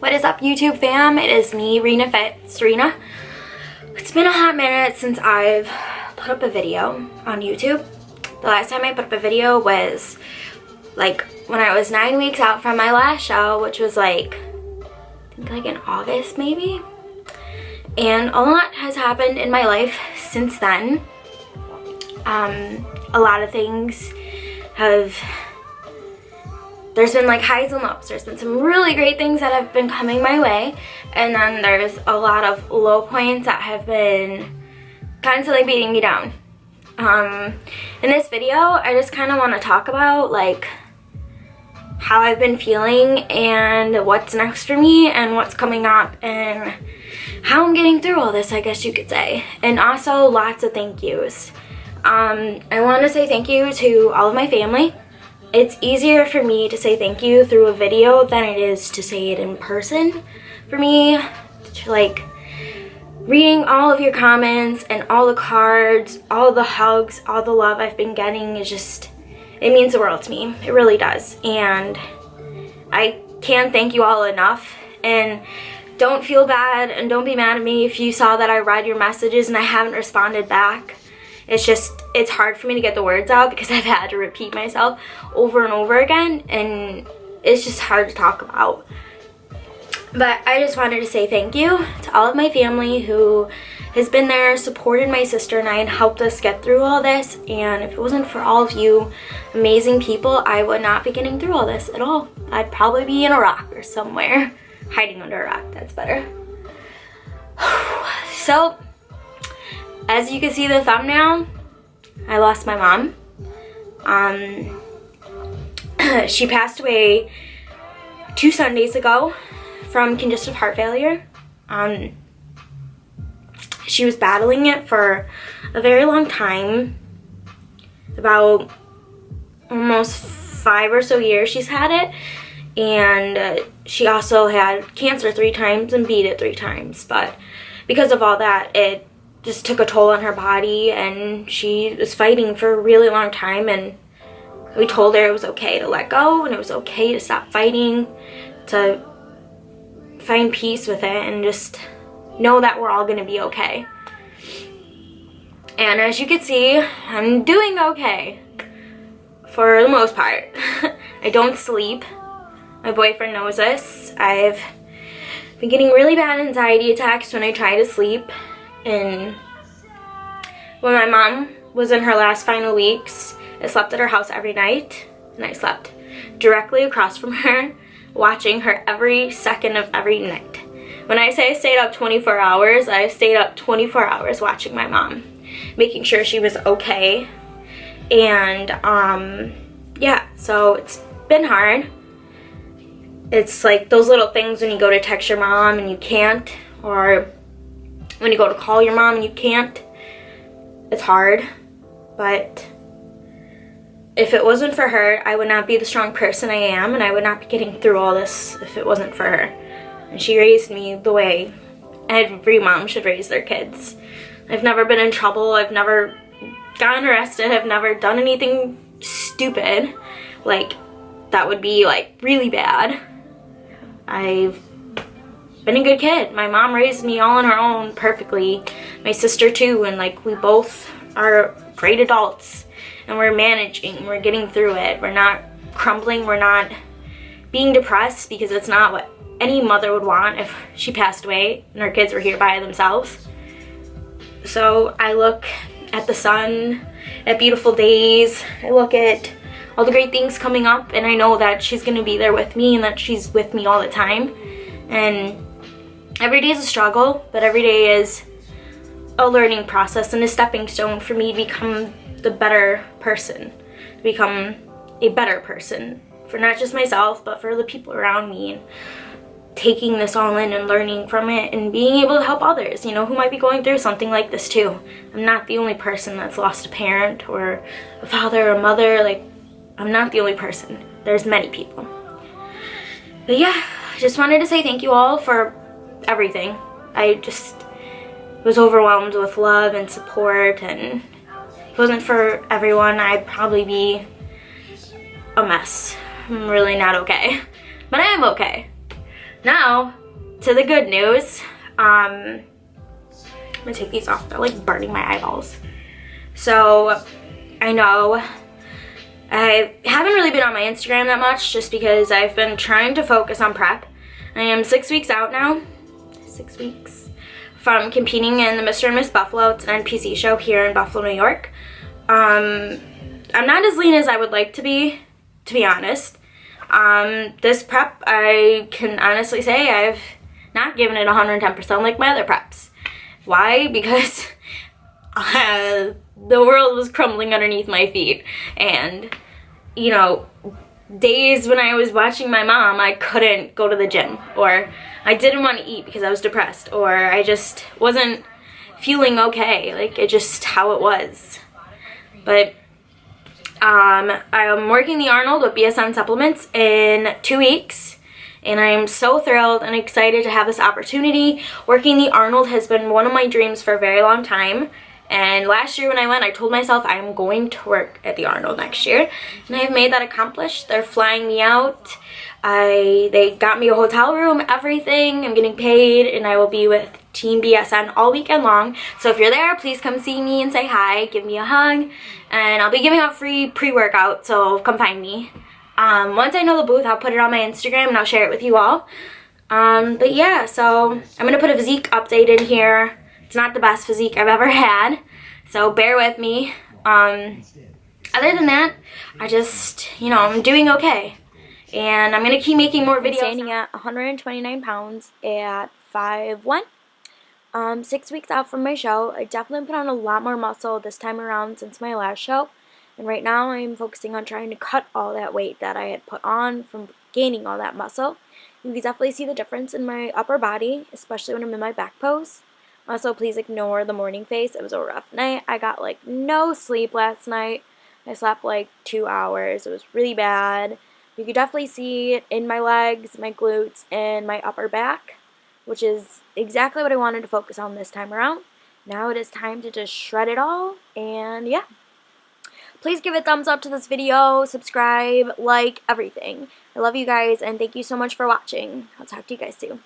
What is up, YouTube fam? It is me, Rena Rena. It's been a hot minute since I've put up a video on YouTube. The last time I put up a video was like when I was 9 weeks out from my last show, which was like, I think like in August maybe. And a lot has happened in my life since then. A lot of things have, there's been like highs and lows. There's been some really great things that have been coming my way, and then there's a lot of low points that have been constantly beating me down. In this video, I just kind of want to talk about like how I've been feeling and what's next for me and what's coming up and how I'm getting through all this, I guess you could say. And also lots of thank yous. I want to say thank you to all of my family. It's easier for me to say thank you through a video than it is to say it in person. For me, like reading all of your comments and all the cards, all the hugs, all the love I've been getting is just, it means the world to me. It really does. And I can't thank you all enough. And don't feel bad and don't be mad at me if you saw that I read your messages and I haven't responded back. It's just, it's hard for me to get the words out because I've had to repeat myself over and over again, and it's just hard to talk about. But I just wanted to say thank you to all of my family who has been there, supported my sister and I, and helped us get through all this. And if it wasn't for all of you amazing people, I would not be getting through all this at all. I'd probably be in a rock or somewhere, hiding under a rock. That's better. So, as you can see the thumbnail, I lost my mom. She passed away 2 Sundays ago from congestive heart failure. She was battling it for a very long time, about almost 5 or so years she's had it. And she also had cancer 3 times and beat it 3 times. But because of all that, it just took a toll on her body, and she was fighting for a really long time, and we told her it was okay to let go and it was okay to stop fighting, to find peace with it and just know that we're all going to be okay. And as you can see, I'm doing okay for the most part. I don't sleep. My boyfriend knows this. I've been getting really bad anxiety attacks when I try to sleep. And when my mom was in her last final weeks, I slept at her house every night, and I slept directly across from her, watching her every second of every night. When I say I stayed up 24 hours, I stayed up 24 hours watching my mom, making sure she was okay. And yeah, so it's been hard. It's like those little things when you go to text your mom and you can't, or when you go to call your mom and you can't. It's hard, but if it wasn't for her, I would not be the strong person I am, and I would not be getting through all this if it wasn't for her. And she raised me the way every mom should raise their kids. I've never been in trouble. I've never gotten arrested. I've never done anything stupid, like that would be like really bad. I've been a good kid. My mom raised me all on her own perfectly. My sister too, and like we both are great adults, and we're managing, we're getting through it. We're not crumbling, we're not being depressed, because it's not what any mother would want if she passed away and her kids were here by themselves. So I look at the sun, at beautiful days, I look at all the great things coming up, and I know that she's gonna be there with me and that she's with me all the time. And every day is a struggle, but every day is a learning process and a stepping stone for me to become the better person, to become a better person for not just myself, but for the people around me, and taking this all in and learning from it and being able to help others, you know, who might be going through something like this too. I'm not the only person that's lost a parent or a father or a mother. Like, I'm not the only person. There's many people. But yeah, I just wanted to say thank you all for everything. I just was overwhelmed with love and support, and if it wasn't for everyone, I'd probably be a mess. I'm really not okay, but I am okay. Now, to the good news. I'm gonna take these off. They're like burning my eyeballs. So, I know I haven't really been on my Instagram that much just because I've been trying to focus on prep. I am 6 weeks out now. 6 weeks from competing in the Mr. and Miss Buffalo. It's an NPC show here in Buffalo, New York. I'm not as lean as I would like to be honest. This prep, I can honestly say I've not given it 110% like my other preps. Why? Because the world was crumbling underneath my feet. And, you know, days when I was watching my mom, I couldn't go to the gym. Or I didn't want to eat because I was depressed. Or I just wasn't feeling okay. Like, it just how it was. But I'm working the Arnold with BSN supplements in 2 weeks. And I am so thrilled and excited to have this opportunity. Working the Arnold has been one of my dreams for a very long time. And last year when I went, I told myself I'm going to work at the Arnold next year. And I've made that accomplished. They're flying me out. They got me a hotel room, everything. I'm getting paid, and I will be with Team BSN all weekend long. So if you're there, please come see me and say hi. Give me a hug. And I'll be giving out free pre-workout, so come find me. Once I know the booth, I'll put it on my Instagram and I'll share it with you all. But yeah, so I'm going to put a physique update in here. It's not the best physique I've ever had, so bear with me. Other than that, I just, you know, I'm doing okay. And I'm going to keep making more videos. I'm standing at 129 pounds at 5'1". 6 weeks out from my show. I definitely put on a lot more muscle this time around since my last show. And right now I'm focusing on trying to cut all that weight that I had put on from gaining all that muscle. You can definitely see the difference in my upper body, especially when I'm in my back pose. Also, please ignore the morning face. It was a rough night. I got like no sleep last night. I slept like 2 hours. It was really bad. You can definitely see it in my legs, my glutes, and my upper back, which is exactly what I wanted to focus on this time around. Now it is time to just shred it all, and yeah. Please give a thumbs up to this video, subscribe, like, everything. I love you guys, and thank you so much for watching. I'll talk to you guys soon.